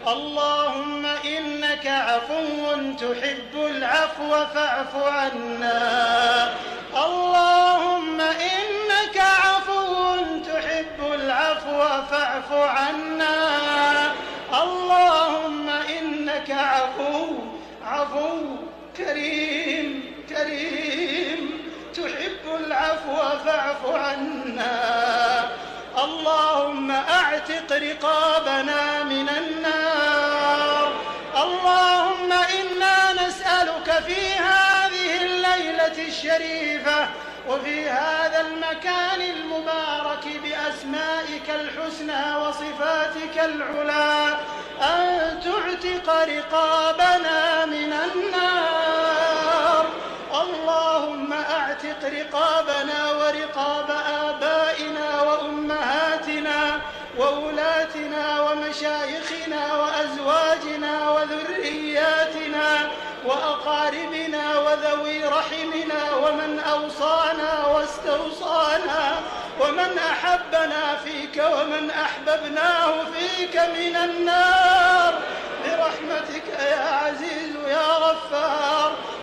اللهم إنك عفو تحب العفو فاعف عنا. اللهم إنك عفو تحب العفو فاعف عنا. اللهم إنك عفو كريم تحب العفو فاعف عنا. اللهم أعتق رقابنا من النار. اللهم إنا نسألك في هذه الليلة الشريفة وفي هذا المكان المبارك بأسمائك الحسنى وصفاتك العلى أن تعتق رقابنا من النار. اللهم أعتق رقابنا ورقاب آبائنا وأمهاتنا وولاتنا ومشايخنا وأزواجنا وذرياتنا وأقاربنا وذوي رحمنا ومن أوصانا واستوصانا ومن أحبنا فيك ومن أحببناه فيك من النار برحمتك يا عزيز يا غفار.